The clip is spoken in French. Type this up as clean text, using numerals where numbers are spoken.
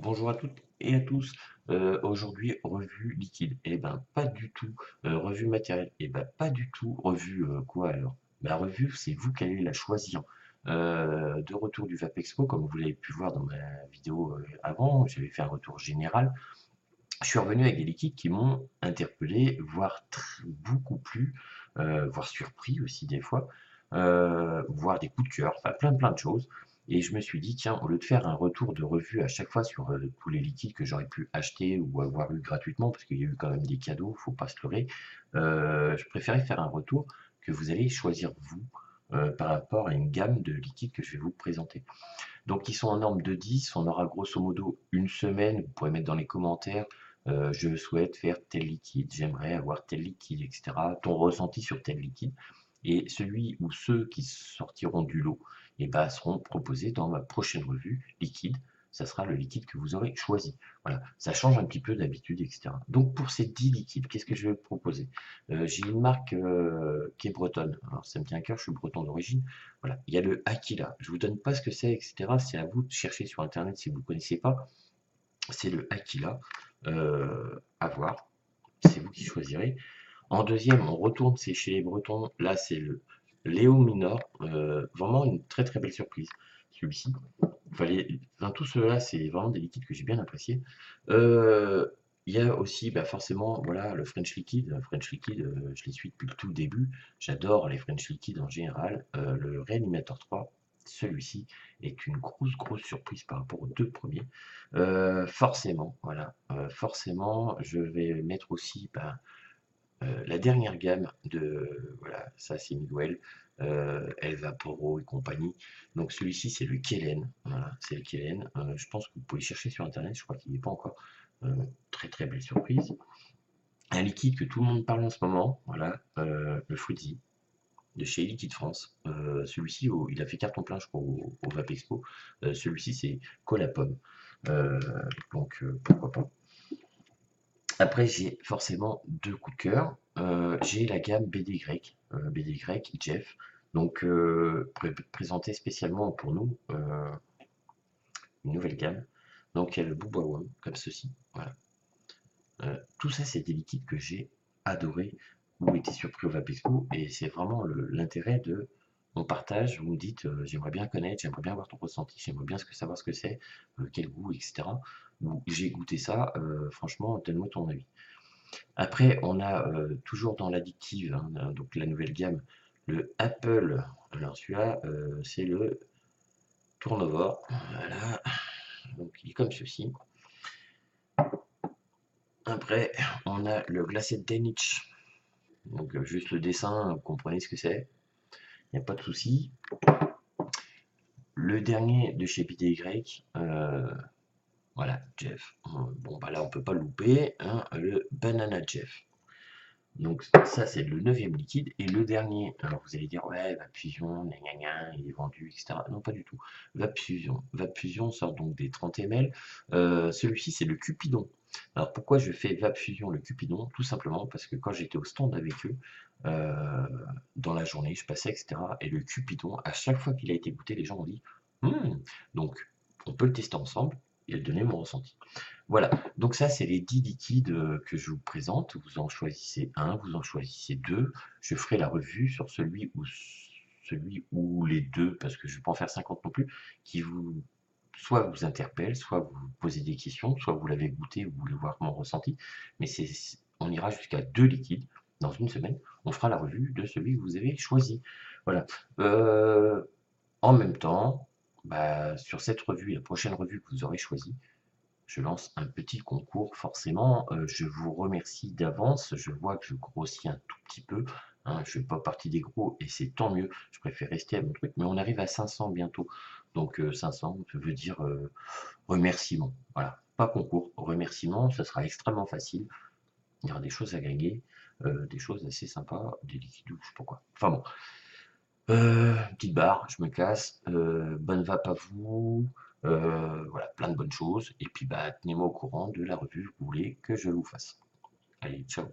Bonjour à toutes et à tous. Aujourd'hui, revue liquide. Eh ben, pas du tout. Revue matérielle. Eh ben, pas du tout. Revue quoi alors? La revue, c'est vous qui allez la choisir. De retour du Vapexpo, comme vous l'avez pu voir dans ma vidéo avant, j'avais fait un retour général. Je suis revenu avec des liquides qui m'ont interpellé, voire beaucoup plu, voire surpris aussi des fois, voire des coups de cœur, enfin plein de choses. Et je me suis dit, tiens, au lieu de faire un retour de revue à chaque fois sur tous les liquides que j'aurais pu acheter ou avoir eu gratuitement, parce qu'il y a eu quand même des cadeaux, faut pas se leurrer, je préférais faire un retour que vous allez choisir vous par rapport à une gamme de liquides que je vais vous présenter. Donc ils sont en norme de 10, on aura grosso modo une semaine, vous pourrez mettre dans les commentaires, je souhaite faire tel liquide, j'aimerais avoir tel liquide, etc. Ton ressenti sur tel liquide. Et celui ou ceux qui sortiront du lot eh ben, seront proposés dans ma prochaine revue liquide. Ça sera le liquide que vous aurez choisi. Voilà, ça change un petit peu d'habitude, etc. Donc pour ces 10 liquides, qu'est-ce que je vais vous proposer? J'ai une marque qui est bretonne. Alors ça me tient à cœur, je suis breton d'origine. Voilà, il y a le Aquila. Je vous donne pas ce que c'est, etc. C'est à vous de chercher sur Internet si vous ne connaissez pas. C'est le Aquila. À voir. C'est vous qui choisirez. En deuxième, on retourne, c'est chez les Bretons. Là, c'est le Léo Minor. Vraiment une très belle surprise. Celui-ci. Enfin, tout cela, c'est vraiment des liquides que j'ai bien appréciés. Il y a aussi bah, forcément voilà, le French Liquid. Le French Liquid, je les suis depuis le tout début. J'adore les French Liquid en général. Le Reanimator 3, celui-ci, est une grosse surprise par rapport aux deux premiers. Forcément, voilà, forcément, je vais mettre aussi bah, la dernière gamme de, voilà, ça c'est Miguel, El Vaporo et compagnie. Donc celui-ci c'est le Kellen, voilà, c'est le Kellen. Je pense que vous pouvez chercher sur internet, je crois qu'il n'y est pas encore. Très belle surprise. Un liquide que tout le monde parle en ce moment, voilà, le Fruitsy de chez Liquide France. Celui-ci, il a fait carton plein, je crois, au Vapexpo. Celui-ci c'est Cola Pomme. Euh, donc pourquoi pas. Après, j'ai forcément deux coups de cœur. J'ai la gamme BD-Y, BD-Y Jeff, donc présentée spécialement pour nous, une nouvelle gamme. Donc il y a le Booba One, comme ceci. Voilà. Tout ça, c'est des liquides que j'ai adoré ou été surpris au Vapexpo, et c'est vraiment l'intérêt de on partage, vous me dites j'aimerais bien connaître, j'aimerais bien avoir ton ressenti, j'aimerais bien savoir ce que c'est, quel goût, etc. Ou j'ai goûté ça, franchement, donne-moi ton avis. Après, on a toujours dans l'addictive, hein, donc la nouvelle gamme, le Apple. Alors celui-là, c'est le Tournovore. Voilà, donc il est comme ceci. Après, on a le glacé de Danish. Donc juste le dessin, vous comprenez ce que c'est. Il n'y a pas de souci. Le dernier de chez BDY, voilà, Jeff. Bon, bah là, on peut pas le louper, hein, le Banana Jeff. Donc ça, c'est le neuvième liquide. Et le dernier, alors vous allez dire, ouais, Vape-Fusion, gna gna gna, il est vendu, etc. Non, pas du tout. Vape-Fusion. Vape-Fusion sort donc des 30 ml. Celui-ci, c'est le Cupidon. Alors pourquoi je fais Vape-Fusion, le Cupidon? Tout simplement parce que quand j'étais au stand avec eux, euh, dans la journée, je passais, etc. Et le Cupidon, à chaque fois qu'il a été goûté, les gens ont dit, hmm, donc on peut le tester ensemble et donner mon ressenti. Voilà, donc ça, c'est les 10 liquides que je vous présente. Vous en choisissez un, vous en choisissez deux. Je ferai la revue sur celui ou les deux, parce que je ne vais pas en faire 50 non plus, qui soit vous interpelle, soit vous posez des questions, soit vous l'avez goûté, vous voulez voir mon ressenti. Mais on ira jusqu'à deux liquides dans une semaine. On fera la revue de celui que vous avez choisi. Voilà. Euh, En même temps, bah, sur cette revue, la prochaine revue que vous aurez choisie, je lance un petit concours forcément. Je vous remercie d'avance. Je vois que je grossis un tout petit peu, hein, je ne fais pas partie des gros et c'est tant mieux. Je préfère rester à mon truc, mais on arrive à 500 bientôt. Donc 500, ça veut dire remerciement. Voilà, pas concours, remerciement, ça sera extrêmement facile. Il y aura des choses à gagner, des choses assez sympas, des liquides ou je sais pas quoi. Enfin bon, petite barre, je me casse. Bonne vape à vous. Voilà, plein de bonnes choses. Et puis, bah, tenez-moi au courant de la revue que vous voulez que je vous fasse. Allez, ciao.